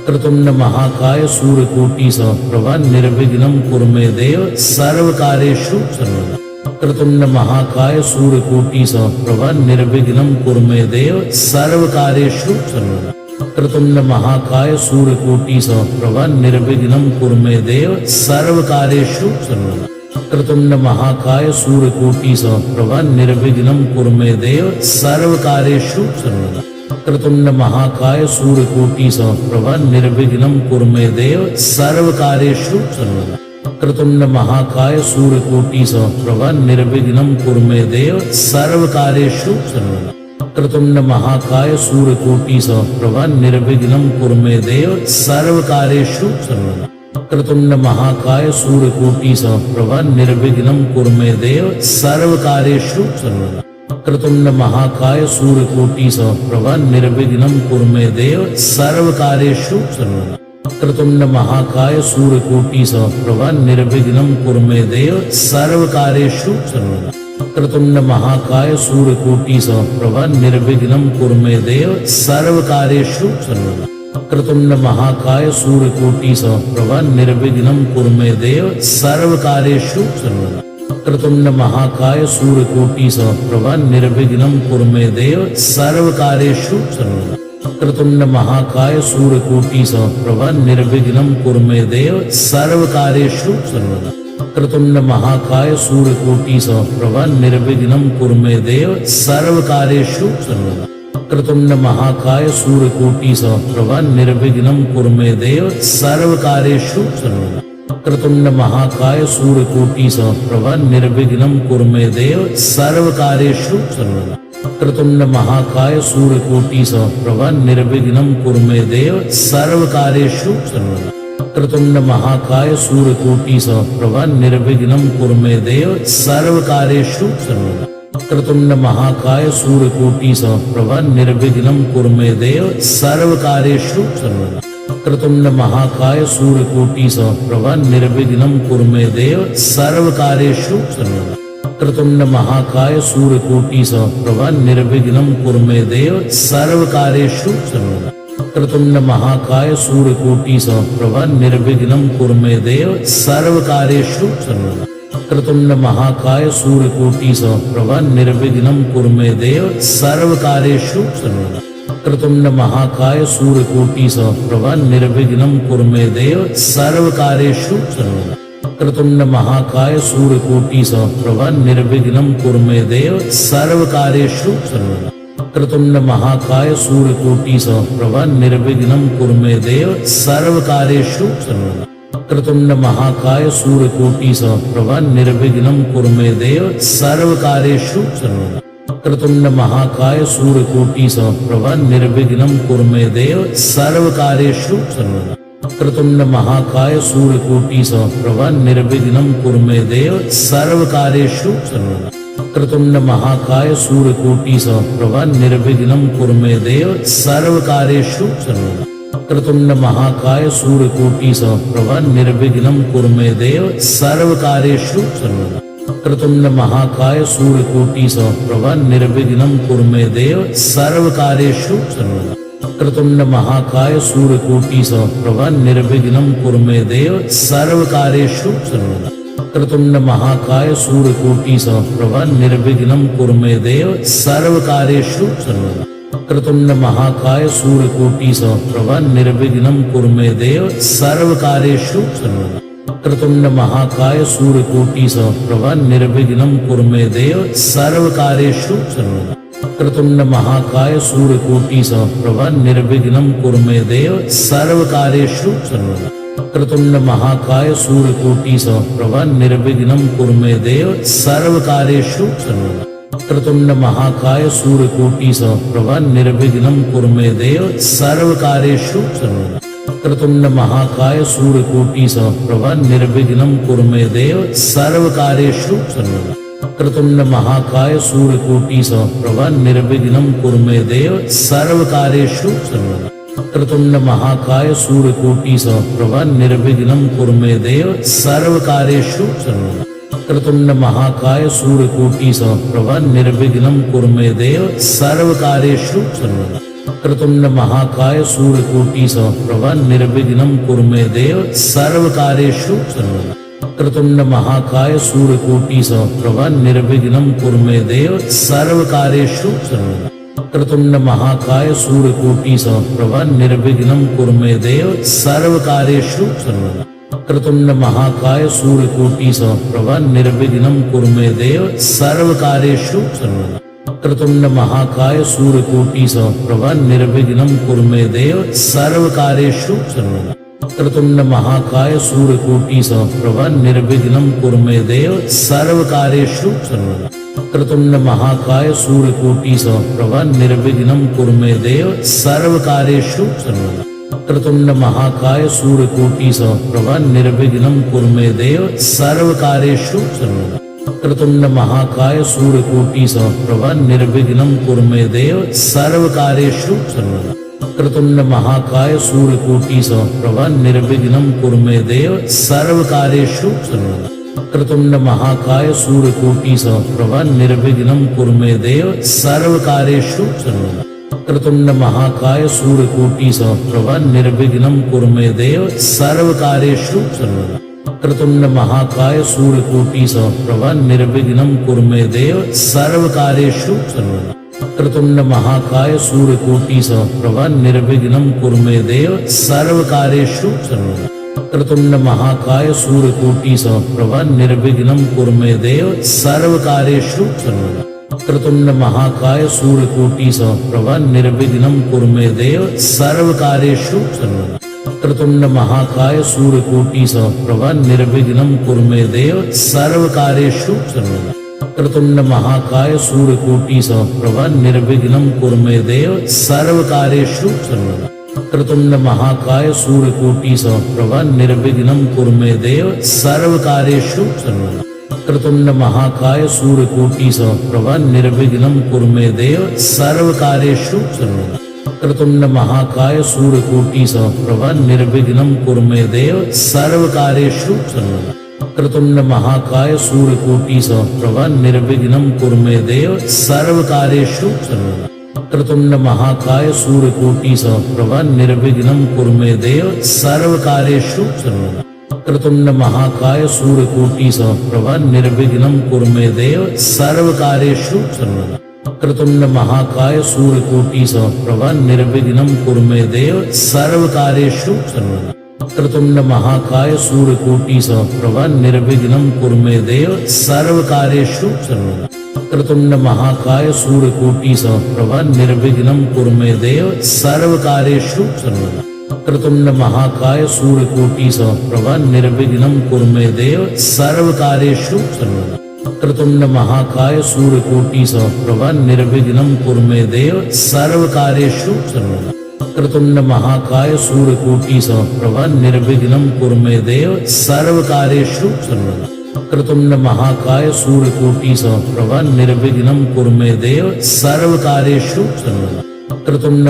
वक्रतुंड महाकाय सूर्यकोटि समप्रभा निर्विघ्नं कुरु मे देव सर्वकार्येषु सर्वदा। वक्रतुंड महाकाय सूर्यकोटि समप्रभा निर्विघ्नं कुरु मे देव सर्वकार्येषु सर्वदा। वक्रतुंड महाकाय सूर्यकोटि समप्रभा निर्विघ्नं कुरु मे देव सर्वकार्येषु सर्वदा। वक्रतुंड महाकाय सूर्यकोटि समप्रभा निर्विघ्नं कुरु मे देव सर्वकार्येषु सर्वदा। वक्रतुंड महाकाय सूर्यकोटि समप्रभा निर्विघ्नं कुरु मे देव सर्वकार्येषु सर्वदा। वक्रतुंड महाकाय सूर्यकोटि समप्रभा निर्विघ्नं कुरु मे देव सर्वकार्येषु सर्वदा। वक्रतुंड महाकाय सूर्यकोटि समप्रभा निर्विघ्नं कुरु मे देव सर्वकार्येषु सर्वदा। वक्रतुंड महाकाय सूर्यकोटि समप्रभा निर्विघ्नं कुरु मे देव सर्वकार्येषु सर्वदा। वक्रतुंड महाकाय सूर्यकोटि समप्रभा निर्विघ्नं कुरु मे देव सर्वकार्येषु सर्वदा। वक्रतुंड महाकाय सूर्यकोटि समप्रभा निर्विघ्नं कुरु मे देव सर्वकार्येषु सर्वदा। वक्रतुंड महाकाय सूर्यकोटि समप्रभा निर्विघ्नं कुरु मे देव सर्वकार्येषु सर्वदा। वक्रतुंड महाकाय सूर्यकोटि समप्रभा निर्विघ्नं कुरु मे देव सर्वकार्येषु सर्वदा। वक्रतुंड महाकाय सूर्यकोटि समप्रभा निर्विघ्नं कुरु मे देव सर्वकार्येषु सर्वदा। वक्रतुंड महाकाय सूर्यकोटि समप्रभा निर्विघ्नं कुरु मे देव सर्वकार्येषु सर्वदा। वक्रतुंड महाकाय सूर्यकोटि समप्रभा निर्विघ्नं कुरु मे देव सर्वकार्येषु सर्वदा। वक्रतुंड महाकाय सूर्यकोटि समप्रभा निर्विघ्नं कुरु मे देव सर्वकार्येषु सर्वदा। वक्रतुंड महाकाय सूर्यकोटि समप्रभा निर्विघ्नं कुरु मे देव सर्वकार्येषु सर्वदा। वक्रतुंड महाकाय सूर्यकोटि समप्रभा निर्विघ्नं कुरु मे देव सर्वकार्येषु सर्वदा। वक्रतुंड महाकाय सूर्यकोटि समप्रभा निर्विघ्नं कुरु मे देव सर्वकार्येषु सर्वदा। वक्रतुंड महाकाय सूर्यकोटि समप्रभा निर्विघ्नं कुरु मे देव सर्वकार्येषु सर्वदा। वक्रतुंड महाकाय सूर्यकोटि समप्रभा निर्विघ्नं कुरु मे देव सर्वकार्येषु सर्वदा। वक्रतुंड महाकाय सूर्यकोटि समप्रभा निर्विघ्नं कुरु मे देव सर्वकार्येषु सर्वदा। वक्रतुंड महाकाय सूर्यकोटि समप्रभा निर्विघ्नं कुरु मे देव सर्वकार्येषु सर्वदा। वक्रतुंड महाकाय सूर्यकोटि समप्रभा निर्विघ्नं कुरु मे देव सर्वकार्येषु सर्वदा। वक्रतुंड महाकाय सूर्यकोटि समप्रभा निर्विघ्नं कुरु मे देव सर्वकार्येषु सर्वदा। वक्रतुंड महाकाय सूर्यकोटि समप्रभा निर्विघ्नं कुरु मे देव सर्वकार्येषु सर्वदा। वक्रतुंड महाकाय सूर्यकोटि समप्रभा निर्विघ्नं कुरु मे देव सर्वकार्येषु सर्वदा। वक्रतुंड महाकाय सूर्यकोटि समप्रभा निर्विघ्नं कुरु मे देव सर्वकार्येषु सर्वदा। वक्रतुंड महाकाय सूर्यकोटि समप्रभा निर्विघ्नं कुरु मे देव सर्वकार्येषु सर्वदा। वक्रतुंड महाकाय सूर्यकोटि समप्रभा निर्विघ्नं कुरु मे देव सर्वकार्येषु सर्वदा। वक्रतुंड महाकाय सूर्यकोटि समप्रभा निर्विघ्नं कुरु मे देव सर्वकार्येषु सर्वदा। वक्रतुंड महाकाय सूर्यकोटि समप्रभा निर्विघ्नं कुरु मे देव सर्वकार्येषु सर्वदा। वक्रतुंड महाकाय सूर्यकोटि समप्रभा निर्विघ्नं कुरु मे देव सर्वकार्येषु सर्वदा। वक्रतुंड महाकाय सूर्यकोटि समप्रभा निर्विघ्नं कुरु मे देव सर्वकार्येषु सर्वदा। वक्रतुंड महाकाय सूर्यकोटि समप्रभा निर्विघ्नं कुरु मे देव सर्वकार्येषु सर्वदा। वक्रतुंड महाकाय सूर्यकोटि समप्रभा निर्विघ्नं कुरु मे देव सर्वकार्येषु सर्वदा। वक्रतुंड महाकाय सूर्यकोटि समप्रभा निर्विघ्नं कुरु मे देव सर्वकार्येषु सर्वदा। वक्रतुंड महाकाय सूर्यकोटि समप्रभा निर्विघ्नं कुरु मे देव सर्वकार्येषु सर्वदा। वक्रतुंड महाकाय सूर्यकोटि समप्रभा निर्विघ्नं कुरु मे देव सर्वकार्येषु सर्वदा। वक्रतुंड महाकाय सूर्यकोटि समप्रभा निर्विघ्नं कुरु मे देव सर्वकार्येषु सर्वदा। वक्रतुंड महाकाय सूर्यकोटि समप्रभा निर्विघ्नं कुरु मे देव सर्वकार्येषु सर्वदा। वक्रतुंड महाकाय सूर्यकोटि समप्रभा निर्विघ्नं कुरु मे देव सर्वकार्येषु सर्वदा। वक्रतुंड महाकाय सूर्यकोटि समप्रभा निर्विघ्नं कुरु मे देव सर्वकार्येषु सर्वदा। वक्रतुंड महाकाय सूर्यकोटि समप्रभा निर्विघ्नं कुरु मे देव सर्वकार्येषु सर्वदा। वक्रतुंड महाकाय सूर्यकोटि समप्रभा निर्विघ्नं कुरु मे देव सर्वकार्येषु सर्वदा। वक्रतुंड महाकाय सूर्यकोटि समप्रभा निर्विघ्नं कुरु मे देव सर्वकार्येषु सर्वदा। वक्रतुंड महाकाय सूर्यकोटि समप्रभा निर्विघ्नं कुरु मे देव सर्वकार्येषु सर्वदा। वक्रतुंड महाकाय सूर्यकोटि समप्रभा निर्विघ्नं कुरु मे देव सर्वकार्येषु सर्वदा। वक्रतुंड महाकाय सूर्यकोटि समप्रभा निर्विघ्नं कुरु मे देव सर्वकार्येषु सर्वदा। वक्रतुंड महाकाय सूर्यकोटि समप्रभा निर्विघ्नं कुरु मे देव सर्वकार्येषु सर्वदा। वक्रतुंड महाकाय सूर्यकोटि समप्रभा निर्विघ्नं कुरु मे देव सर्वकार्येषु सर्वदा। वक्रतुंड महाकाय सूर्यकोटि समप्रभा निर्विघ्नं कुरु मे देव सर्वकार्येषु सर्वदा। वक्रतुंड महाकाय सूर्यकोटि समप्रभा निर्विघ्नं कुरु मे देव सर्वकार्येषु सर्वदा। वक्रतुंड महाकाय सूर्यकोटि समप्रभा निर्विघ्नं कुरु मे देव सर्वकार्येषु सर्वदा। वक्रतुंड महाकाय सूर्यकोटि समप्रभा निर्विघ्नं कुरु मे देव सर्वकार्येषु सर्वदा। वक्रतुंड महाकाय सूर्यकोटि समप्रभा निर्विघ्नं कुरु मे देव सर्वकार्येषु सर्वदा। वक्रतुंड महाकाय सूर्यकोटि समप्रभा निर्विघ्नं कुरु मे देव सर्वकार्येषु सर्वदा। वक्रतुंड महाकाय सूर्यकोटि समप्रभा निर्विघ्नं कुरु मे देव सर्वकार्येषु सर्वदा। वक्रतुंड महाकाय सूर्यकोटि समप्रभा निर्विघ्नं कुरु मे देव सर्वकार्येषु सर्वदा। वक्रतुंड महाकाय सूर्यकोटि समप्रभा निर्विघ्नं कुरु मे देव सर्वकार्येषु सर्वदा। वक्रतुंड महाकाय सूर्यकोटि समप्रभा निर्विघ्नं कुरु मे देव सर्वकार्येषु सर्वदा। वक्रतुंड महाकाय सूर्यकोटि समप्रभा निर्विघ्नं कुरु मे देव सर्वकार्येषु सर्वदा। वक्रतुंड महाकाय सूर्यकोटि समप्रभा निर्विघ्नं कुरु मे देव सर्वकार्येषु सर्वदा। वक्रतुंड महाकाय सूर्यकोटि समप्रभा निर्विघ्नं कुरु मे देव सर्वकार्येषु सर्वदा। वक्रतुंड महाकाय सूर्यकोटि समप्रभा निर्विघ्नं कुरु मे देव सर्वकार्येषु सर्वदा। वक्रतुंड महाकाय सूर्यकोटि समप्रभा निर्विघ्नं कुरु मे देव सर्वकार्येषु सर्वदा। वक्रतुंड महाकाय सूर्यकोटि समप्रभा निर्विघ्नं कुरु मे देव सर्वकार्येषु सर्वदा। वक्रतुंड महाकाय सूर्यकोटि समप्रभा निर्विघ्नं कुरु मे देव सर्वकार्येषु सर्वदा। वक्रतुंड महाकाय सूर्यकोटि समप्रभा निर्विघ्नं कुरु मे देव सर्वकार्येषु सर्वदा। वक्रतुंड महाकाय सूर्यकोटि समप्रभा निर्विघ्नं कुरु मे देव सर्वकार्येषु सर्वदा। वक्रतुंड महाकाय सूर्यकोटि समप्रभा निर्विघ्नं कुरु मे देव सर्वकार्येषु सर्वदा। वक्रतुंड महाकाय सूर्यकोटि समप्रभा निर्विघ्नं कुरु मे देव सर्वकार्येषु सर्वदा। वक्रतुंड महाकाय सूर्यकोटि समप्रभा निर्विघ्नं कुरु मे देव सर्वकार्येषु सर्वदा। वक्रतुंड महाकाय सूर्यकोटि समप्रभा निर्विघ्नं कुरु मे देव सर्वकार्येषु सर्वदा। वक्रतुंड महाकाय सूर्यकोटि समप्रभा निर्विघ्नं कुरु मे देव सर्वकार्येषु सर्वदा। वक्रतुंड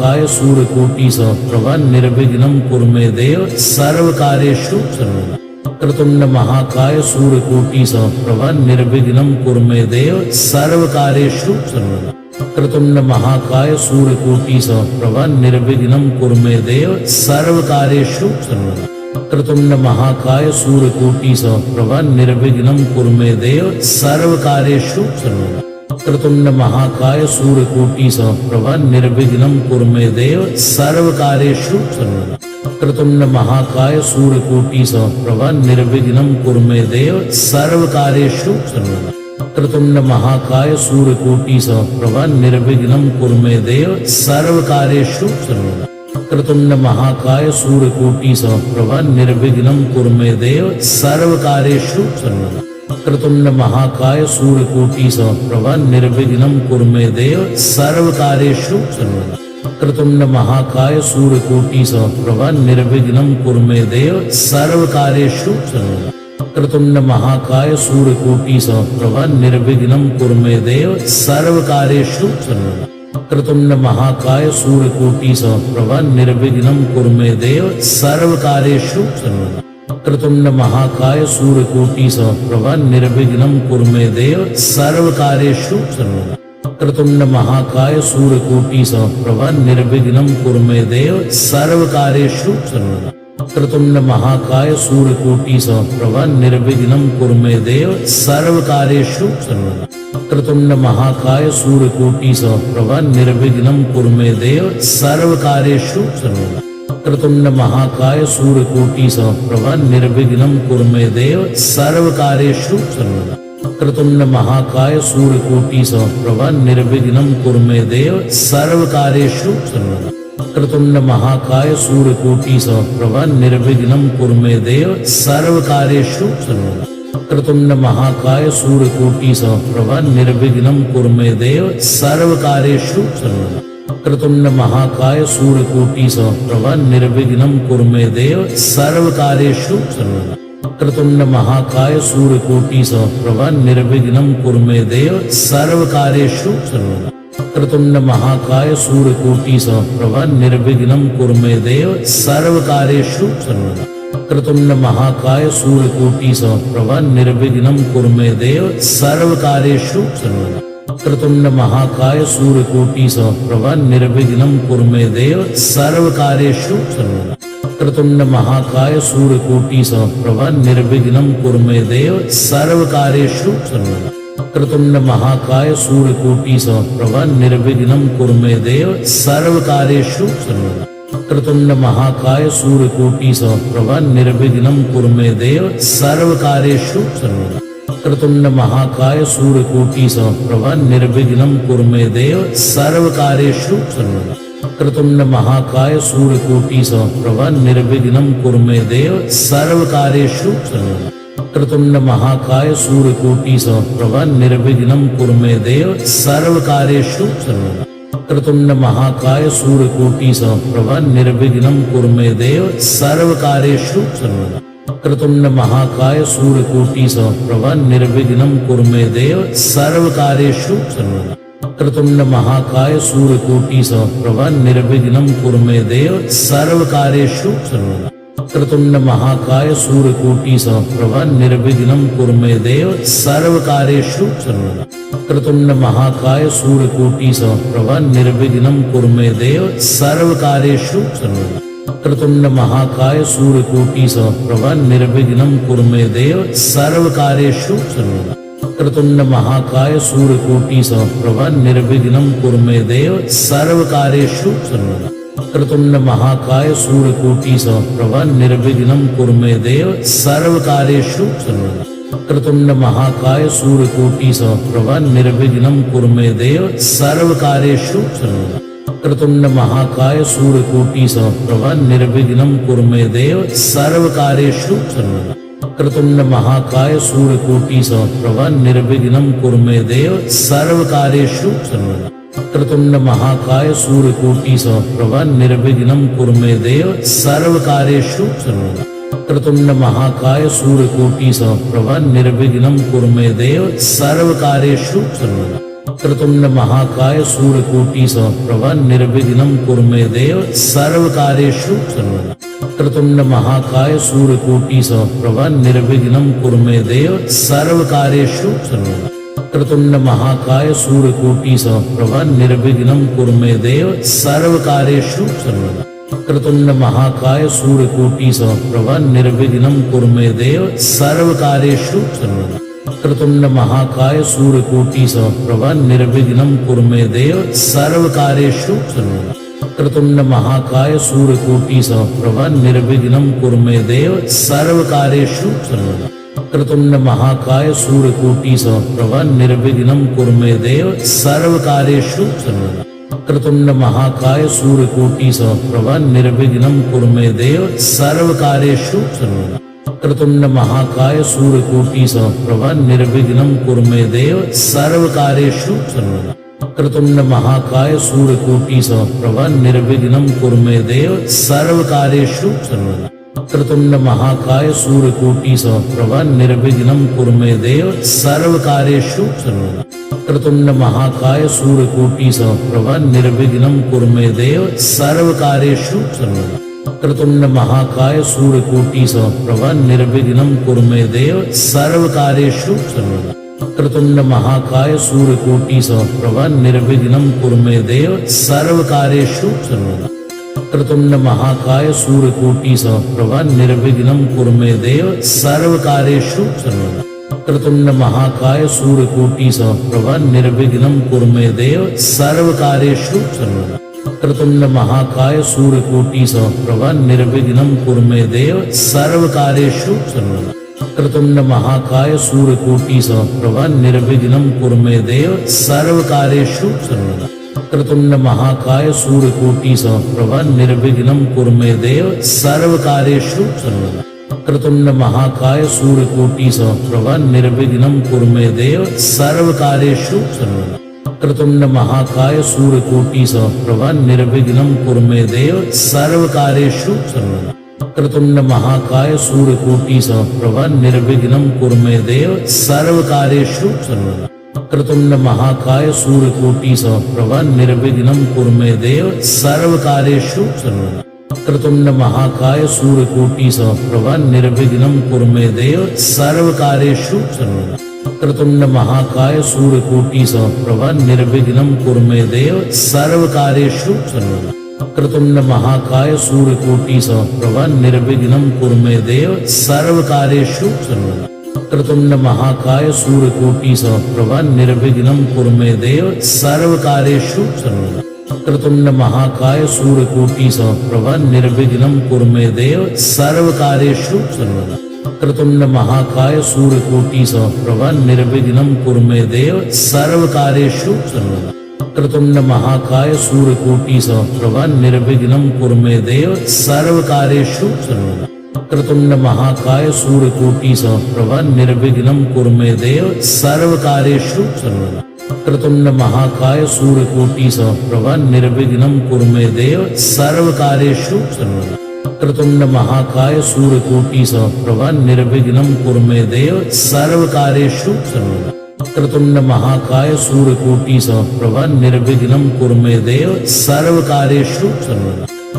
महाकाय सूर्यकोटि समप्रभा निर्विघ्नं कुरु मे देव सर्वकार्येषु सर्वदा। वक्रतुंड महाकाय सूर्यकोटि समप्रभा निर्विघ्नं कुरु मे देव सर्वकार्येषु सर्वदा। वक्रतुंड महाकाय सूर्यकोटि समप्रभा निर्विघ्नं कुरु मे देव सर्वकार्येषु सर्वदा। वक्रतुंड महाकाय सूर्यकोटि समप्रभा निर्विघ्नं कुरु मे देव सर्वकार्येषु सर्वदा। वक्रतुंड महाकाय सूर्यकोटि समप्रभा निर्विघ्नं कुरु मे देव सर्वकार्येषु सर्वदा। वक्रतुंड महाकाय सूर्यकोटि समप्रभा निर्विघ्नं कुरु मे देव सर्वकार्येषु सर्वदा। वक्रतुंड महाकाय सूर्यकोटि समप्रभा निर्विघ्नं कुरु मे देव सर्वकार्येषु सर्वदा। वक्रतुंड महाकाय सूर्यकोटि समप्रभा निर्विघ्नं कुरु मे देव सर्वकार्येषु सर्वदा। वक्रतुंड महाकाय सूर्यकोटि समप्रभा निर्विघ्नं कुरु मे देव सर्वकार्येषु सर्वदा। वक्रतुंड महाकाय सूर्यकोटि समप्रभा निर्विघ्नं कुरु मे देव सर्वकार्येषु सर्वदा। वक्रतुंड महाकाय सूर्यकोटि समप्रभा निर्विघ्नं कुरु मे देव सर्वकार्येषु सर्वदा। वक्रतुंड महाकाय सूर्यकोटि समप्रभा निर्विघ्नं कुरु मे देव सर्वकार्येषु सर्वदा। वक्रतुंड महाकाय सूर्यकोटि समप्रभा निर्विघ्नं कुरु मे देव सर्वकार्येषु सर्वदा। वक्रतुंड महाकाय सूर्यकोटि समप्रभा निर्विघ्नं कुरु मे देव सर्वकार्येषु सर्वदा। वक्रतुंड महाकाय सूर्यकोटि समप्रभा निर्विघ्नं कुरु मे देव सर्वकार्येषु सर्वदा। वक्रतुंड महाकाय सूर्यकोटि समप्रभा निर्विघ्नं कुरु मे देव सर्वकार्येषु सर्वदा। वक्रतुंड महाकाय सूर्यकोटि समप्रभा निर्विघ्नं कुरु मे देव सर्वकार्येषु सर्वदा। वक्रतुंड महाकाय सूर्यकोटि समप्रभा निर्विघ्नं कुरु मे देव सर्वकार्येषु सर्वदा। वक्रतुंड महाकाय सूर्यकोटि समप्रभा निर्विघ्नं कुरु मे देव सर्वकार्येषु सर्वदा। वक्रतुंड महाकाय सूर्यकोटि समप्रभा निर्विघ्नं कुरु मे देव सर्वकार्येषु सर्वदा। वक्रतुंड महाकाय सूर्यकोटि समप्रभा निर्विघ्नं कुरु मे देव सर्वकार्येषु सर्वदा। वक्रतुंड महाकाय सूर्यकोटि समप्रभा निर्विघ्नं कुरु मे देव सर्वकार्येषु सर्वदा। वक्रतुंड महाकाय सूर्यकोटि समप्रभा निर्विघ्नं कुरु मे देव सर्वकार्येषु सर्वदा। वक्रतुंड महाकाय सूर्यकोटि समप्रभा निर्विघ्नं कुरु मे देव सर्वकार्येषु सर्वदा। वक्रतुंड महाकाय सूर्यकोटि समप्रभा निर्विघ्नं कुरु मे देव सर्वकार्येषु सर्वदा। वक्रतुंड महाकाय सूर्यकोटि समप्रभा निर्विघ्नं कुरु मे देव सर्वकार्येषु सर्वदा। वक्रतुंड महाकाय सूर्यकोटि समप्रभा निर्विघ्नं कुरु मे देव सर्वकार्येषु सर्वदा। वक्रतुंड महाकाय सूर्यकोटि समप्रभा निर्विघ्नं कुरु मे देव सर्वकार्येषु सर्वदा। वक्रतुंड महाकाय सूर्यकोटि समप्रभा निर्विघ्नं कुरु मे देव सर्वकार्येषु सर्वदा। वक्रतुंड महाकाय सूर्यकोटि समप्रभा निर्विघ्नं कुरु मे देव सर्वकार्येषु सर्वदा। वक्रतुंड महाकाय सूर्यकोटि समप्रभा निर्विघ्नं कुरु मे देव सर्वकार्येषु सर्वदा। वक्रतुंड महाकाय सूर्यकोटि समप्रभा निर्विघ्नं कुरु मे देव सर्वकार्येषु सर्वदा। वक्रतुंड महाकाय सूर्यकोटि समप्रभा निर्विघ्नं कुरु मे देव सर्वकार्येषु सर्वदा। वक्रतुंड महाकाय सूर्यकोटि समप्रभा निर्विघ्नं कुरु मे देव सर्वकार्येषु सर्वदा। वक्रतुंड महाकाय सूर्यकोटि समप्रभा निर्विघ्नं कुरु मे देव सर्वकार्येषु सर्वदा। वक्रतुंड महाकाय सूर्यकोटि समप्रभा निर्विघ्नं कुरु मे देव सर्वकार्येषु सर्वदा। वक्रतुंड महाकाय सूर्यकोटि समप्रभा निर्विघ्नं कुरु मे देव सर्वकार्येषु सर्वदा। वक्रतुंड महाकाय सूर्यकोटि समप्रभा निर्विघ्नं कुरु मे देव सर्वकार्येषु सर्वदा। वक्रतुंड महाकाय सूर्यकोटि समप्रभा निर्विघ्नं कुरु मे देव सर्वकार्येषु सर्वदा। वक्रतुंड महाकाय सूर्यकोटि समप्रभा निर्विघ्नं कुरु मे देव सर्वकार्येषु सर्वदा। वक्रतुंड महाकाय सूर्यकोटि समप्रभा निर्विघ्नं कुरु मे देव सर्वकार्येषु सर्वदा। वक्रतुंड महाकाय सूर्यकोटि समप्रभा निर्विघ्नं कुरु मे देव सर्वकार्येषु सर्वदा। वक्रतुंड महाकाय सूर्यकोटि समप्रभा निर्विघ्नं कुरु मे देव सर्वकार्येषु सर्वदा। वक्रतुंड महाकाय सूर्यकोटि समप्रभा निर्विघ्नं कुरु मे देव सर्वकार्येषु सर्वदा। वक्रतुंड महाकाय सूर्यकोटि समप्रभा निर्विघ्नं कुरु मे देव सर्वकार्येषु सर्वदा। वक्रतुंड महाकाय सूर्यकोटि समप्रभा निर्विघ्नं कुरु मे देव सर्वकार्येषु सर्वदा। वक्रतुंड महाकाय सूर्यकोटि समप्रभा निर्विघ्नं कुरु मे देव सर्वकार्येषु सर्वदा। वक्रतुंड महाकाय सूर्यकोटि समप्रभा निर्विघ्नं कुरु मे देव सर्वकार्येषु सर्वदा। वक्रतुंड महाकाय सूर्यकोटि समप्रभा निर्विघ्नं कुरु मे देव सर्वकार्येषु सर्वदा। वक्रतुंड महाकाय सूर्यकोटि समप्रभा निर्विघ्नं कुरु मे देव सर्वकार्येषु सर्वदा। वक्रतुंड महाकाय सूर्यकोटि समप्रभा निर्विघ्नं कुरु मे देव सर्वकार्येषु सर्वदा। वक्रतुंड महाकाय सूर्यकोटि समप्रभा निर्विघ्नं कुरु मे देव सर्वकार्येषु सर्वदा। वक्रतुंड महाकाय सूर्यकोटि समप्रभा निर्विघ्नं कुरु मे देव सर्वकार्येषु सर्वदा। वक्रतुंड महाकाय सूर्यकोटि समप्रभा निर्विघ्नं कुरु मे देव सर्वकार्येषु सर्वदा। वक्रतुंड महाकाय सूर्यकोटि समप्रभा निर्विघ्नं कुरु मे देव सर्वकार्येषु सर्वदा। वक्रतुंड महाकाय सूर्यकोटि समप्रभा निर्विघ्नं कुरु मे देव सर्वकार्येषु सर्वदा। वक्रतुंड महाकाय सूर्यकोटि समप्रभा निर्विघ्नं कुरु मे देव सर्वकार्येषु सर्वदा। वक्रतुंड महाकाय सूर्यकोटि समप्रभा निर्विघ्नं कुरु मे देव सर्वकार्येषु सर्वदा। वक्रतुंड महाकाय सूर्यकोटि समप्रभा निर्विघ्नं कुरु मे देव सर्वकार्येषु सर्वदा। वक्रतुंड महाकाय सूर्यकोटि समप्रभा निर्विघ्नं कुरु मे देव सर्वकार्येषु सर्वदा। वक्रतुंड महाकाय सूर्यकोटि समप्रभा निर्विघ्नं कुरु मे देव सर्वकार्येषु सर्वदा। वक्रतुंड महाकाय सूर्यकोटि समप्रभा निर्विघ्नं कुरु मे देव सर्वकार्येषु सर्वदा। वक्रतुंड महाकाय सूर्यकोटि समप्रभा निर्विघ्नं कुरु मे देव सर्वकार्येषु सर्वदा। वक्रतुंड महाकाय सूर्यकोटि समप्रभा निर्विघ्नं कुरु मे देव सर्वकार्येषु सर्वदा। वक्रतुंड महाकाय सूर्यकोटि समप्रभा निर्विघ्नं कुरु मे देव सर्वकार्येषु सर्वदा। वक्रतुंड महाकाय सूर्यकोटि समप्रभा निर्विघ्नं कुरु मे देव सर्वकार्येषु सर्वदा। वक्रतुंड महाकाय सूर्यकोटि समप्रभा निर्विघ्नं कुरु मे देव सर्वकार्येषु सर्वदा। वक्रतुंड महाकाय सूर्यकोटि समप्रभा निर्विघ्नं कुरु मे देव सर्वकार्येषु सर्वदा। वक्रतुंड महाकाय सूर्यकोटि समप्रभा निर्विघ्नं कुरु मे देव सर्वकार्येषु सर्वदा। वक्रतुंड महाकाय सूर्यकोटि समप्रभा निर्विघ्नं कुरु मे देव सर्वकार्येषु सर्वदा। वक्रतुंड महाकाय सूर्यकोटि समप्रभा निर्विघ्नं कुरु मे देव सर्वकार्येषु सर्वदा। वक्रतुंड महाकाय सूर्यकोटि समप्रभा निर्विघ्नं कुरु मे देव सर्वकार्येषु सर्वदा। वक्रतुंड महाकाय सूर्यकोटि समप्रभा निर्विघ्नं कुरु मे देव सर्वकार्येषु सर्वदा। वक्रतुंड महाकाय सूर्यकोटि समप्रभा निर्विघ्नं कुरु मे देव सर्वकार्येषु सर्वदा। वक्रतुंड महाकाय सूर्यकोटि समप्रभा निर्विघ्नं कुरु मे देव सर्वकार्येषु सर्वदा। वक्रतुंड महाकाय सूर्यकोटि समप्रभा निर्विघ्नं कुरु मे देव सर्वकार्येषु सर्वदा। वक्रतुंड महाकाय सूर्यकोटि समप्रभा निर्विघ्नं कुरु मे देव सर्वकार्येषु सर्वदा। वक्रतुंड महाकाय सूर्यकोटि समप्रभा निर्विघ्नं कुरु मे देव सर्वकार्येषु सर्वदा।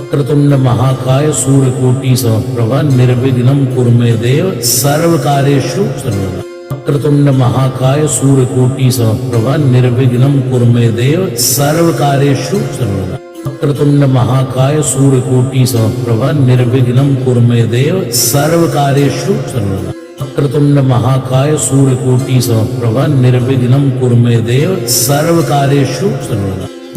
वक्रतुंड महाकाय सूर्यकोटि समप्रभा निर्विघ्नं कुरु मे देव सर्वकार्येषु सर्वदा। वक्रतुंड महाकाय सूर्यकोटि समप्रभा निर्विघ्नं कुरु मे देव सर्वकार्येषु सर्वदा। वक्रतुंड महाकाय सूर्यकोटि समप्रभा निर्विघ्नं कुरु मे देव सर्वकार्येषु सर्वदा। वक्रतुंड महाकाय सूर्यकोटि समप्रभा निर्विघ्नं कुरु मे देव सर्वकार्येषु सर्वदा।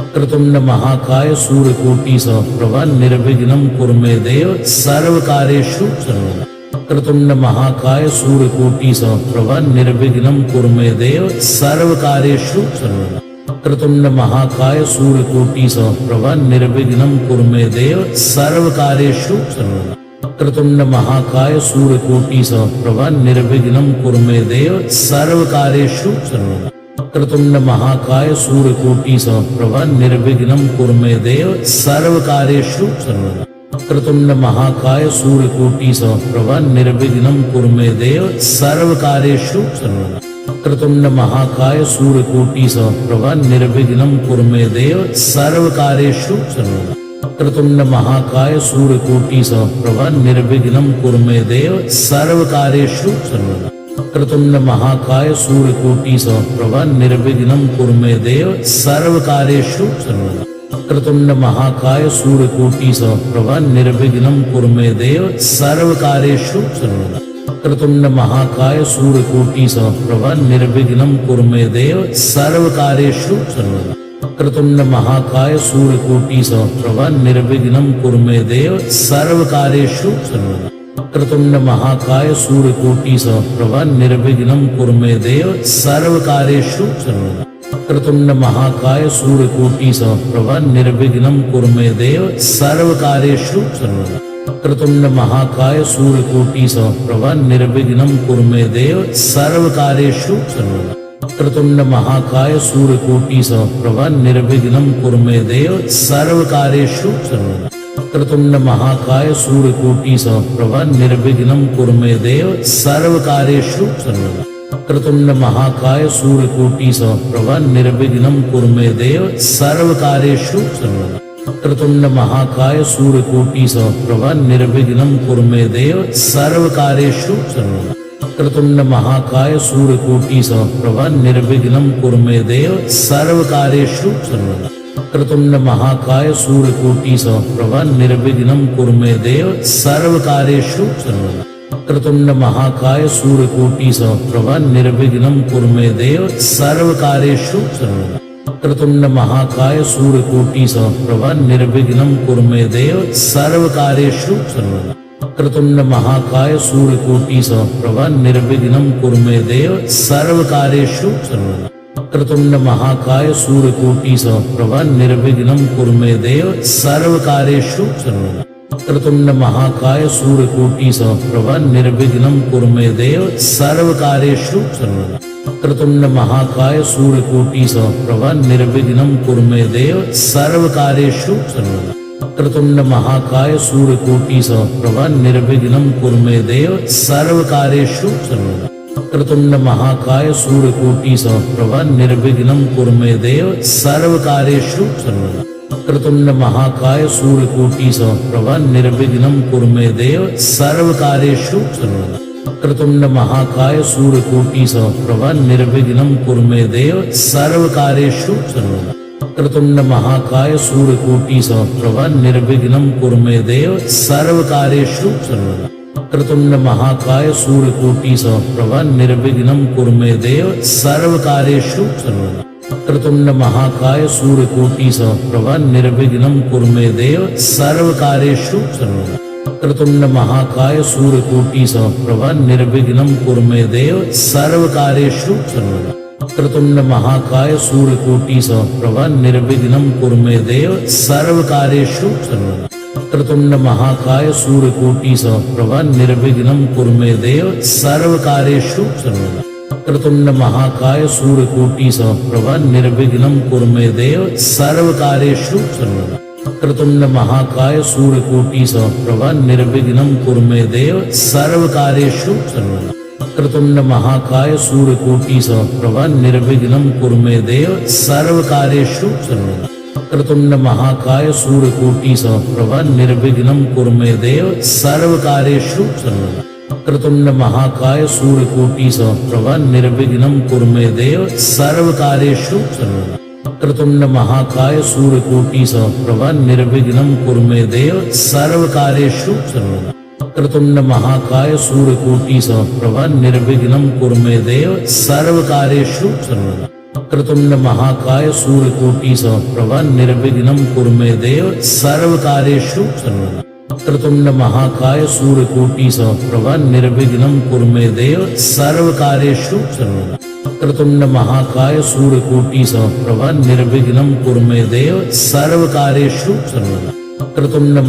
वक्रतुंड महाकाय सूर्यकोटि समप्रभा निर्विघ्नं कुरु मे देव सर्वकार्येषु सर्वदा। वक्रतुंड महाकाय सूर्यकोटि समप्रभा निर्विघ्नं कुरु मे देव सर्वकार्येषु सर्वदा। वक्रतुंड महाकाय सूर्यकोटि समप्रभा निर्विघ्नं कुरु मे देव सर्वकार्येषु सर्वदा। वक्रतुंड महाकाय सूर्यकोटि समप्रभा निर्विघ्नं कुरु मे देव सर्वकार्येषु सर्वदा। वक्रतुंड महाकाय सूर्यकोटि समप्रभा निर्विघ्नं कुरु मे देव सर्वकार्येषु सर्वदा। वक्रतुंड महाकाय सूर्यकोटि समप्रभा निर्विघ्नं कुरु मे देव सर्वकार्येषु सर्वदा। वक्रतुंड महाकाय सूर्यकोटि समप्रभा निर्विघ्नं कुरु मे देव सर्वकार्येषु सर्वदा। वक्रतुंड महाकाय सूर्यकोटि समप्रभा निर्विघ्नं कुरु मे देव सर्वकार्येषु सर्वदा। वक्रतुंड महाकाय सूर्यकोटि समप्रभा निर्विघ्नं कुरु मे देव सर्वकार्येषु सर्वदा। वक्रतुंड महाकाय सूर्यकोटि समप्रभा निर्विघ्नं कुरु मे देव सर्वकार्येषु सर्वदा। वक्रतुंड महाकाय सूर्यकोटि समप्रभा निर्विघ्नं कुरु मे देव सर्वकार्येषु सर्वदा। वक्रतुंड महाकाय सूर्यकोटि समप्रभा निर्विघ्नं कुरु मे देव सर्वकार्येषु सर्वदा। वक्रतुंड महाकाय सूर्यकोटि समप्रभा निर्विघ्नं कुरु मे देव सर्वकार्येषु सर्वदा। वक्रतुंड महाकाय सूर्यकोटि समप्रभा निर्विघ्नं कुरु मे देव सर्वकार्येषु सर्वदा। वक्रतुंड महाकाय सूर्यकोटि समप्रभा निर्विघ्नं कुरु मे देव सर्वकार्येषु सर्वदा। वक्रतुंड महाकाय सूर्यकोटि समप्रभा निर्विघ्नं कुरु मे देव सर्वकार्येषु सर्वदा। वक्रतुंड महाकाय सूर्यकोटि समप्रभा निर्विघ्नं कुरु मे देव सर्वकार्येषु सर्वदा। वक्रतुंड महाकाय सूर्यकोटि समप्रभा निर्विघ्नं कुरु मे देव सर्वकार्येषु सर्वदा। वक्रतुंड महाकाय सूर्यकोटि समप्रभा निर्विघ्नं कुरु मे देव सर्वकार्येषु सर्वदा। वक्रतुंड महाकाय सूर्यकोटि समप्रभा निर्विघ्नं कुरु मे देव सर्वकार्येषु सर्वदा। वक्रतुंड महाकाय सूर्यकोटि समप्रभा निर्विघ्नं कुरु मे देव सर्वकार्येषु सर्वदा। वक्रतुंड महाकाय सूर्यकोटि समप्रभा निर्विघ्नं कुरु मे देव सर्वकार्येषु सर्वदा। वक्रतुंड महाकाय सूर्यकोटि समप्रभा निर्विघ्नं कुरु मे देव सर्वकार्येषु सर्वदा। वक्रतुंड महाकाय सूर्यकोटि समप्रभा निर्विघ्नं कुरु मे देव सर्वकार्येषु सर्वदा। वक्रतुंड महाकाय सूर्यकोटि समप्रभा निर्विघ्नं कुरु मे देव सर्वकार्येषु सर्वदा। वक्रतुंड महाकाय सूर्यकोटि समप्रभा निर्विघ्नं कुरु मे देव सर्वकार्येषु सर्वदा। वक्रतुंड महाकाय सूर्यकोटि समप्रभा निर्विघ्नं कुरु मे देव सर्वकार्येषु सर्वदा। वक्रतुंड महाकाय सूर्यकोटि समप्रभा निर्विघ्नं कुरु मे देव सर्वकार्येषु सर्वदा। वक्रतुंड महाकाय सूर्यकोटि समप्रभा निर्विघ्नं कुरु मे देव सर्वकार्येषु सर्वदा। वक्रतुंड महाकाय सूर्यकोटि समप्रभा निर्विघ्नं कुरु मे देव सर्वकार्येषु सर्वदा। वक्रतुंड महाकाय सूर्यकोटि समप्रभा निर्विघ्नं कुरु मे देव सर्वकार्येषु सर्वदा। वक्रतुंड महाकाय सूर्यकोटि समप्रभा निर्विघ्नं कुरु मे देव सर्वकार्येषु सर्वदा। वक्रतुंड महाकाय सूर्यकोटि समप्रभा निर्विघ्नं कुरु मे देव सर्वकार्येषु सर्वदा। वक्रतुंड महाकाय सूर्यकोटि समप्रभा निर्विघ्नं कुरु मे देव सर्वकार्येषु सर्वदा। वक्रतुंड महाकाय सूर्यकोटि समप्रभा निर्विघ्नं कुरु मे देव सर्वकार्येषु सर्वदा। वक्रतुंड महाकाय सूर्यकोटि समप्रभा निर्विघ्नं कुरु मे देव सर्वकार्येषु सर्वदा। वक्रतुंड महाकाय सूर्यकोटि समप्रभा निर्विघ्नं कुरु मे देव सर्वकार्येषु सर्वदा। वक्रतुंड महाकाय सूर्यकोटि समप्रभा निर्विघ्नं कुरु मे देव सर्वकार्येषु सर्वदा। वक्रतुंड महाकाय सूर्यकोटि समप्रभा निर्विघ्नं कुरु मे देव सर्वकार्येषु सर्वदा। वक्रतुंड महाकाय सूर्यकोटि समप्रभा निर्विघ्नं कुरु मे देव सर्वकार्येषु सर्वदा। वक्रतुंड महाकाय सूर्यकोटि समप्रभा निर्विघ्नं कुरु मे देव सर्वकार्येषु सर्वदा। वक्रतुंड महाकाय सूर्यकोटि समप्रभा निर्विघ्नं कुरु मे देव सर्वकार्येषु सर्वदा। वक्रतुंड महाकाय सूर्यकोटि समप्रभा निर्विघ्नं कुरु मे देव सर्वकार्येषु सर्वदा। वक्रतुंड महाकाय सूर्यकोटि समप्रभा निर्विघ्नं कुरु मे देव सर्वकार्येषु सर्वदा। वक्रतुंड महाकाय सूर्यकोटि समप्रभा निर्विघ्नं कुरु मे देव सर्वकार्येषु सर्वदा। वक्रतुंड महाकाय सूर्यकोटि समप्रभा निर्विघ्नं कुरु मे देव सर्वकार्येषु सर्वदा। वक्रतुंड महाकाय सूर्यकोटि समप्रभा निर्विघ्नं कुरु मे देव सर्वकार्येषु सर्वदा। वक्रतुंड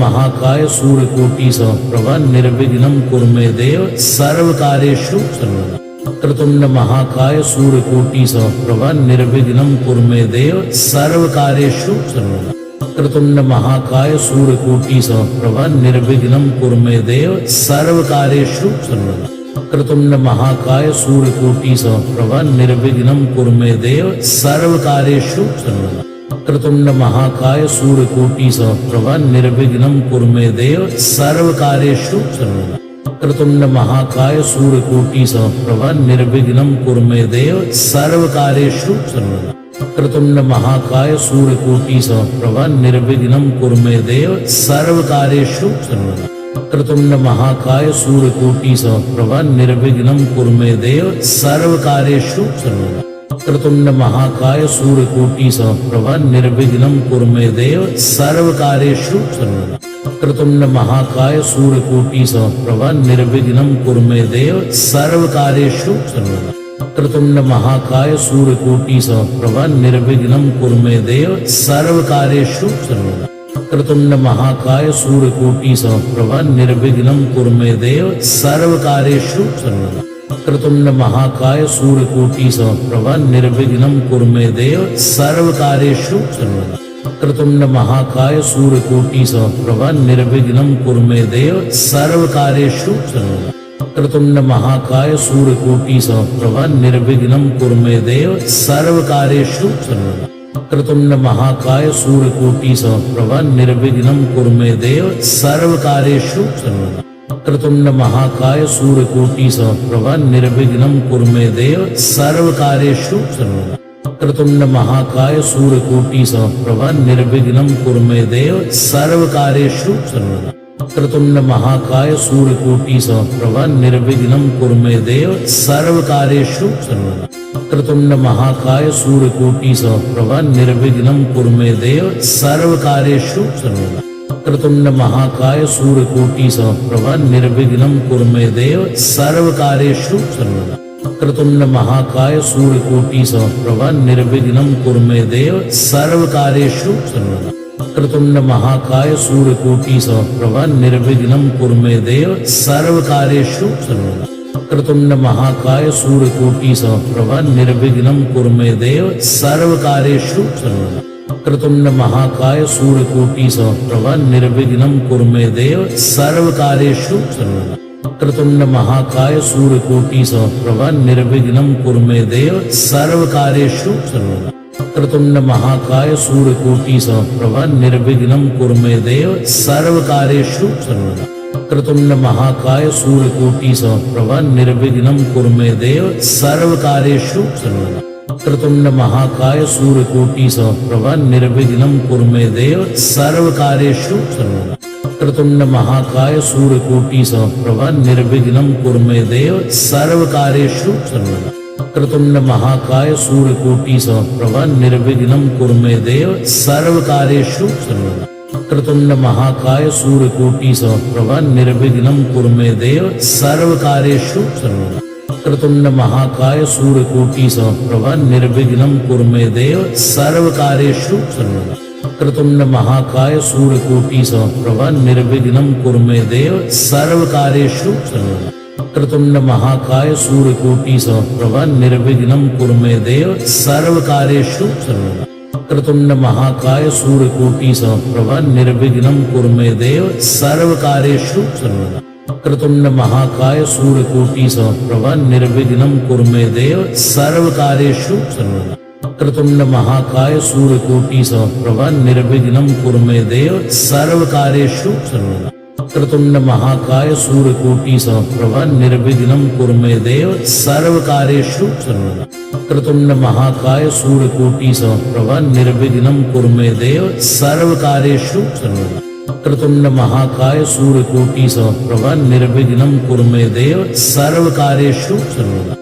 महाकाय सूर्यकोटि समप्रभा निर्विघ्नं कुरु मे देव सर्वकार्येषु सर्वदा। वक्रतुंड महाकाय सूर्यकोटि समप्रभा निर्विघ्नं कुरु मे देव सर्वकार्येषु सर्वदा। वक्रतुंड महाकाय सूर्यकोटि समप्रभा निर्विघ्नं कुरु मे देव सर्वकार्येषु सर्वदा। वक्रतुंड महाकाय सूर्यकोटि समप्रभा निर्विघ्नं कुरु मे देव सर्वकार्येषु सर्वदा। वक्रतुंड महाकाय सूर्यकोटि समप्रभा निर्विघ्नं कुरु मे देव सर्वकार्येषु सर्वदा। वक्रतुंड महाकाय सूर्यकोटि समप्रभा निर्विघ्नं कुरु मे देव सर्वकार्येषु सर्वदा। वक्रतुंड महाकाय सूर्यकोटि समप्रभा निर्विघ्नं कुरु मे देव सर्वकार्येषु सर्वदा। वक्रतुंड महाकाय सूर्यकोटि समप्रभा निर्विघ्नं कुरु मे देव सर्वकार्येषु सर्वदा। वक्रतुंड महाकाय सूर्यकोटि समप्रभा निर्विघ्नं कुरु मे देव सर्वकार्येषु सर्वदा। वक्रतुंड महाकाय सूर्यकोटि समप्रभा निर्विघ्नं कुरु मे देव सर्वकार्येषु सर्वदा। वक्रतुंड महाकाय सूर्यकोटि समप्रभा निर्विघ्नं कुरु मे देव सर्वकार्येषु सर्वदा। वक्रतुंड महाकाय सूर्यकोटि समप्रभा निर्विघ्नं कुरु मे देव सर्वकार्येषु सर्वदा। वक्रतुंड महाकाय सूर्यकोटि समप्रभा निर्विघ्नं कुरु मे देव सर्वकार्येषु सर्वदा। वक्रतुंड महाकाय सूर्यकोटि समप्रभा निर्विघ्नं कुरु मे देव सर्वकार्येषु सर्वदा। वक्रतुंड महाकाय सूर्यकोटि समप्रभा निर्विघ्नं कुरु मे देव सर्वकार्येषु सर्वदा। वक्रतुंड महाकाय सूर्यकोटि समप्रभा निर्विघ्नं कुरु मे देव सर्वकार्येषु सर्वदा। वक्रतुंड महाकाय सूर्यकोटि समप्रभा निर्विघ्नं कुरु मे देव सर्वकार्येषु सर्वदा। वक्रतुंड महाकाय सूर्यकोटि समप्रभा निर्विघ्नं कुरु मे देव सर्वकार्येषु सर्वदा। वक्रतुंड महाकाय सूर्यकोटि समप्रभा निर्विघ्नं कुरु मे देव सर्वकार्येषु सर्वदा। वक्रतुंड महाकाय सूर्यकोटि समप्रभा निर्विघ्नं कुरु मे देव सर्वकार्येषु सर्वदा। वक्रतुंड महाकाय सूर्यकोटि समप्रभा निर्विघ्नं कुरु मे देव सर्वकार्येषु सर्वदा। वक्रतुंड महाकाय सूर्यकोटि समप्रभा निर्विघ्नं कुरु मे देव सर्वकार्येषु सर्वदा। वक्रतुंड महाकाय सूर्यकोटि समप्रभा निर्विघ्नं कुरु मे देव सर्वकार्येषु सर्वदा। वक्रतुंड महाकाय सूर्यकोटि समप्रभा निर्विघ्नं कुरु मे देव सर्वकार्येषु सर्वदा। वक्रतुंड महाकाय सूर्यकोटि समप्रभा निर्विघ्नं कुरु मे देव सर्वकार्येषु सर्वदा। वक्रतुंड महाकाय सूर्यकोटि समप्रभा निर्विघ्नं कुरु मे देव सर्वकार्येषु सर्वदा। वक्रतुंड महाकाय सूर्यकोटि समप्रभा निर्विघ्नं कुरु मे देव सर्वकार्येषु सर्वदा। वक्रतुंड महाकाय सूर्यकोटि समप्रभा निर्विघ्नं कुरु मे देव सर्वकार्येषु सर्वदा। वक्रतुंड महाकाय सूर्यकोटि समप्रभा निर्विघ्नं कुरु मे देव सर्वकार्येषु सर्वदा। वक्रतुंड महाकाय सूर्यकोटि समप्रभा निर्विघ्नं कुरु मे देव सर्वकार्येषु सर्वदा। वक्रतुंड महाकाय सूर्यकोटि समप्रभा निर्विघ्नं कुरु मे देव सर्वकार्येषु सर्वदा। वक्रतुंड महाकाय सूर्यकोटि समप्रभा निर्विघ्नं कुरु मे देव सर्वकार्येषु सर्वदा। वक्रतुंड महाकाय सूर्यकोटि समप्रभा निर्विघ्नं कुरु मे देव सर्वकार्येषु सर्वदा। वक्रतुंड महाकाय सूर्यकोटि समप्रभा निर्विघ्नं कुरु मे देव सर्वकार्येषु सर्वदा। वक्रतुंड महाकाय सूर्यकोटि समप्रभा निर्विघ्नं कुरु मे देव सर्वकार्येषु सर्वदा। वक्रतुंड महाकाय सूर्यकोटि समप्रभा निर्विघ्नं कुरु मे देव सर्वकार्येषु सर्वदा। वक्रतुंड महाकाय सूर्यकोटि समप्रभा निर्विघ्नं कुरु मे देव सर्वकार्येषु सर्वदा। वक्रतुंड महाकाय सूर्यकोटि समप्रभा निर्विघ्नं कुरु मे देव सर्वकार्येषु सर्वदा। वक्रतुंड महाकाय सूर्यकोटि समप्रभा निर्विघ्नं कुरु मे देव सर्वकार्येषु सर्वदा। वक्रतुंड महाकाय सूर्यकोटि समप्रभा निर्विघ्नं कुरु मे देव सर्वकार्येषु सर्वदा। वक्रतुंड महाकाय सूर्यकोटि समप्रभा निर्विघ्नं कुरु मे देव सर्वकार्येषु सर्वदा। वक्रतुंड महाकाय सूर्यकोटि समप्रभा निर्विघ्नं कुरु मे देव सर्वकार्येषु सर्वदा।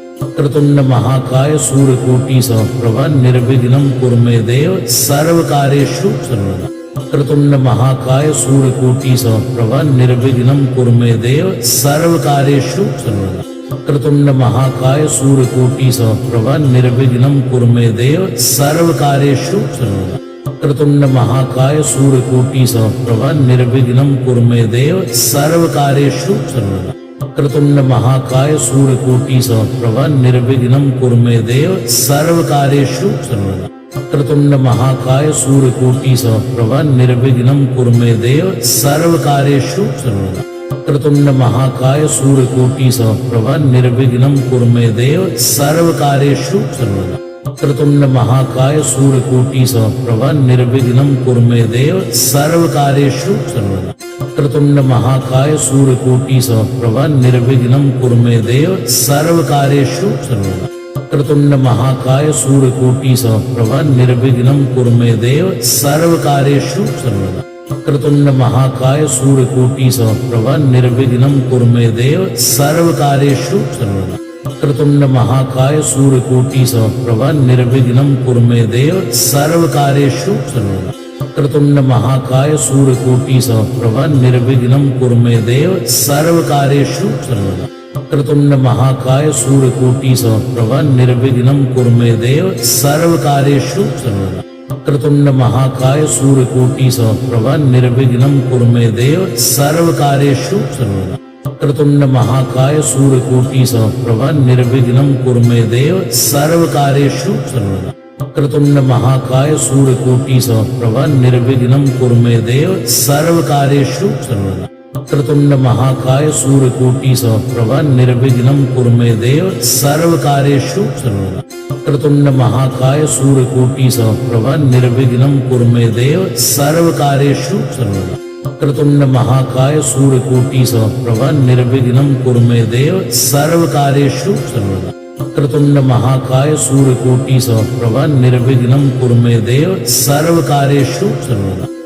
वक्रतुंड महाकाय सूर्यकोटि समप्रभा निर्विघ्नं कुरु मे देव सर्वकार्येषु सर्वदा। वक्रतुंड महाकाय सूर्यकोटि समप्रभा निर्विघ्नं कुरु मे देव सर्वकार्येषु सर्वदा। वक्रतुंड महाकाय सूर्यकोटि समप्रभा निर्विघ्नं कुरु मे देव सर्वकार्येषु सर्वदा। वक्रतुंड महाकाय सूर्यकोटि समप्रभा निर्विघ्नं कुरु मे देव सर्वकार्येषु सर्वदा। वक्रतुंड महाकाय सूर्यकोटि समप्रभा निर्विघ्नं कुरु मे देव सर्वकार्येषु सर्वदा। वक्रतुंड महाकाय सूर्यकोटि समप्रभा निर्विघ्नं कुरु मे देव सर्वकार्येषु सर्वदा। वक्रतुंड महाकाय सूर्यकोटि समप्रभा निर्विघ्नं कुरु मे देव सर्वकार्येषु सर्वदा। वक्रतुंड महाकाय सूर्यकोटि समप्रभा निर्विघ्नं कुरु मे देव सर्वकार्येषु सर्वदा। वक्रतुंड महाकाय सूर्यकोटि समप्रभा निर्विघ्नं कुरु मे देव सर्वकार्येषु सर्वदा। वक्रतुंड महाकाय सूर्यकोटि समप्रभा निर्विघ्नं कुरु मे देव सर्वकार्येषु सर्वदा। वक्रतुंड महाकाय सूर्यकोटि समप्रभा निर्विघ्नं कुरु मे देव सर्वकार्येषु सर्वदा। वक्रतुंड महाकाय सूर्यकोटि समप्रभा निर्विघ्नं कुरु मे देव सर्वकार्येषु सर्वदा। वक्रतुंड महाकाय सूर्यकोटि समप्रभा निर्विघ्नं कुरु मे देव सर्वकार्येषु सर्वदा। वक्रतुंड महाकाय सूर्यकोटि समप्रभा निर्विघ्नं कुरु मे देव सर्वकार्येषु सर्वदा। वक्रतुंड महाकाय सूर्यकोटि समप्रभा निर्विघ्नं कुरु मे देव सर्वकार्येषु सर्वदा। वक्रतुंड महाकाय सूर्यकोटि समप्रभा निर्विघ्नं कुरु मे देव सर्वकार्येषु सर्वदा। वक्रतुंड महाकाय सूर्यकोटि समप्रभा निर्विघ्नं कुरु मे देव सर्वकार्येषु सर्वदा। वक्रतुंड महाकाय सूर्यकोटि समप्रभा निर्विघ्नं कुरु मे देव सर्वकार्येषु सर्वदा। वक्रतुंड महाकाय सूर्यकोटि समप्रभा निर्विघ्नं कुरु मे देव सर्वकार्येषु सर्वदा। वक्रतुंड महाकाय सूर्यकोटि समप्रभा निर्विघ्नं कुरु मे देव सर्वकार्येषु सर्वदा।